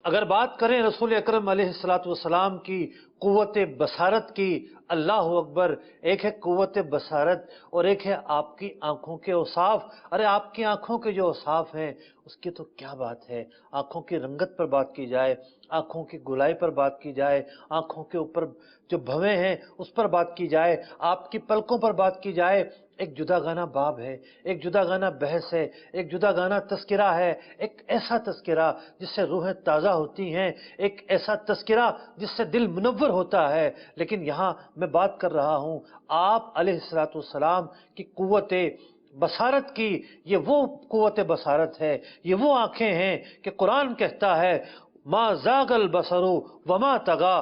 اگر بات کریں رسول اکرم علیہ الصلوۃ والسلام کی قوت بصارت کی، اللہ اکبر، ایک ہے قوت بصارت اور ایک ہے آپ کی آنکھوں کے اوصاف۔ ارے آپ کی آنکھوں کے جو اوصاف ہیں اس کی تو کیا بات ہے، آنکھوں کی رنگت پر بات کی جائے، آنکھوں کی گلائی پر بات کی جائے، آنکھوں کے اوپر جو بھویں ہیں اس پر بات کی جائے، آپ کی پلکوں پر بات کی جائے، ایک جدا گانا باب ہے، ایک جدا گانا بحث ہے، ایک جدا گانا تذکرہ ہے، ایک ایسا تذکرہ جس سے روحیں تازہ ہوتی ہیں، ایک ایسا تذکرہ جس سے دل منور ہوتا ہے۔ لیکن یہاں میں بات کر رہا ہوں آپ علیہ الصلوۃ والسلام کی قوت بصارت کی۔ یہ وہ قوت بصارت ہے، یہ وہ آنکھیں ہیں کہ قرآن کہتا ہے ما زاغ البصر وما طغى،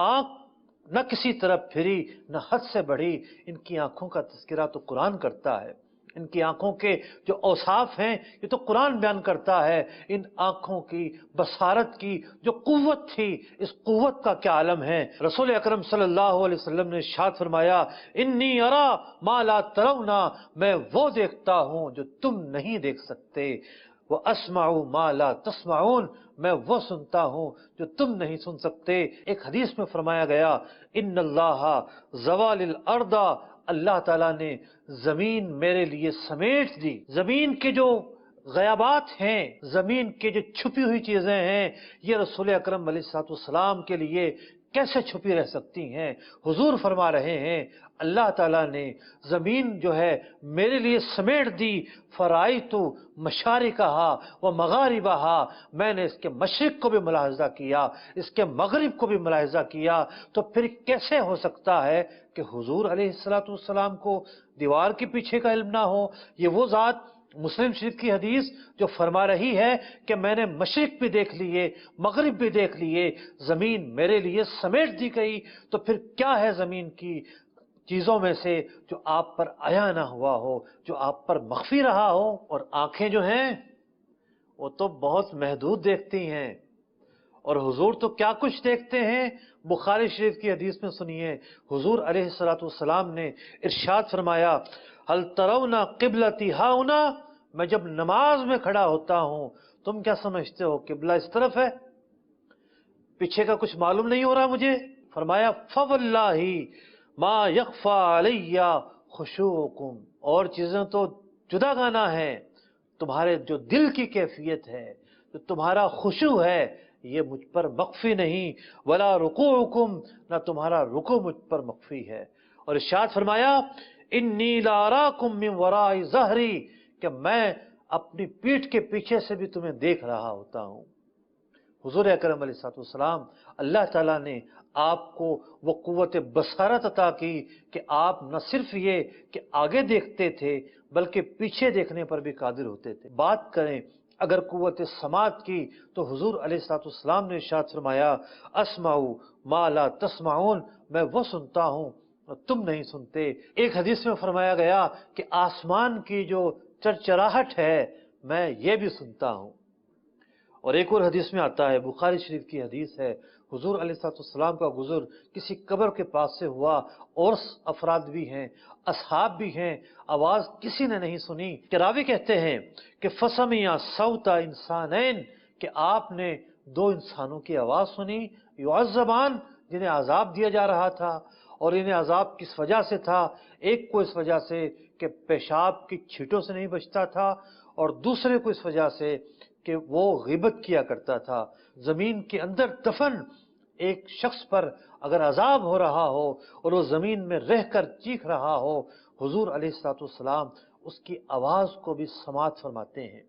آنکھ نہ کسی طرف پھری نہ حد سے بڑھی۔ ان کی آنکھوں کا تذکرہ تو قرآن کرتا ہے، ان کی آنکھوں کے جو اوصاف ہیں یہ تو قرآن بیان کرتا ہے۔ ان آنکھوں کی بصارت کی جو قوت تھی، اس قوت کا کیا عالم ہے۔ رسول اکرم صلی اللہ علیہ وسلم نے ارشاد فرمایا انی ارا ما لا ترون، میں وہ دیکھتا ہوں جو تم نہیں دیکھ سکتے، واسمع ما لا تسمعون، میں وہ سنتا ہوں جو تم نہیں سن سکتے۔ ایک حدیث میں فرمایا گیا ان اللہ زوال الارض، اللہ تعالیٰ نے زمین میرے لیے سمیٹ دی۔ زمین کے جو غیابات ہیں، زمین کے جو چھپی ہوئی چیزیں ہیں، یہ رسول اکرم علیہ الصلوۃ والسلام کے لیے کیسے چھپی رہ سکتی ہیں؟ حضور فرما رہے ہیں اللہ تعالیٰ نے زمین جو ہے میرے لیے سمیٹ دی، فرائیت مشارقہا و مغاربہا، میں نے اس کے مشرق کو بھی ملاحظہ کیا، اس کے مغرب کو بھی ملاحظہ کیا۔ تو پھر کیسے ہو سکتا ہے کہ حضور علیہ الصلوۃ والسلام کو دیوار کے پیچھے کا علم نہ ہو؟ یہ وہ ذات مسلم شریف کی حدیث جو فرما رہی ہے کہ میں نے مشرق بھی دیکھ لیے، مغرب بھی دیکھ لیے، زمین میرے لیے سمیٹ دی گئی، تو پھر کیا ہے زمین کی چیزوں میں سے جو آپ پر عیاں نہ ہوا ہو، جو آپ پر مخفی رہا ہو؟ اور آنکھیں جو ہیں وہ تو بہت محدود دیکھتی ہیں، اور حضور تو کیا کچھ دیکھتے ہیں۔ بخاری شریف کی حدیث میں سنیے، حضور علیہ الصلوۃ والسلام نے ارشاد فرمایا هل ترون قبلتی ہاہنا، میں جب نماز میں کھڑا ہوتا ہوں تم کیا سمجھتے ہو قبلہ اس طرف ہے؟ پیچھے کا کچھ معلوم نہیں ہو رہا مجھے؟ فرمایا فواللہ ما یخفی علی خشوعکم، اور چیزیں تو جدا گانا ہے، تمہارے جو دل کی کیفیت ہے، جو تمہارا خشوع ہے، یہ مجھ پر مخفی نہیں، ولا رکوعکم، نہ تمہارا رکوع مجھ پر مخفی ہے۔ اور ارشاد فرمایا انی لا اراکم من وراء ظہری، کہ میں اپنی پیٹھ کے پیچھے سے بھی تمہیں دیکھ رہا ہوتا ہوں۔ حضور اکرم علیہ الصلوۃ والسلام، اللہ تعالیٰ نے آپ کو وہ قوت بصارت عطا کی کہ آپ نہ صرف یہ کہ آگے دیکھتے تھے بلکہ پیچھے دیکھنے پر بھی قادر ہوتے تھے۔ بات کریں اگر قوت سماعت کی تو حضور علیہ الصلوۃ والسلام نے ارشاد فرمایا اسمع ما لا تسمعون، میں وہ سنتا ہوں اور تم نہیں سنتے۔ ایک حدیث میں فرمایا گیا کہ آسمان کی جو چرچراہٹ ہے میں یہ بھی سنتا ہوں۔ اور ایک اور حدیث میں آتا ہے، بخاری شریف کی حدیث ہے، حضور علیہ الصلوۃ والسلام کا گزر کسی قبر کے پاس سے ہوا، اور افراد بھی ہیں، اصحاب بھی ہیں، آواز کسی نے نہیں سنی۔ کہ راوی کہتے ہیں کہ فسمع صوت انسانین، کہ آپ نے دو انسانوں کی آواز سنی، یعذبان، جنہیں عذاب دیا جا رہا تھا، اور انہیں عذاب کس وجہ سے تھا؟ ایک کو اس وجہ سے کہ پیشاب کی چھینٹوں سے نہیں بچتا تھا، اور دوسرے کو اس وجہ سے کہ وہ غیبت کیا کرتا تھا۔ زمین کے اندر دفن ایک شخص پر اگر عذاب ہو رہا ہو اور وہ زمین میں رہ کر چیخ رہا ہو، حضور علیہ الصلوۃ والسلام اس کی آواز کو بھی سماعت فرماتے ہیں۔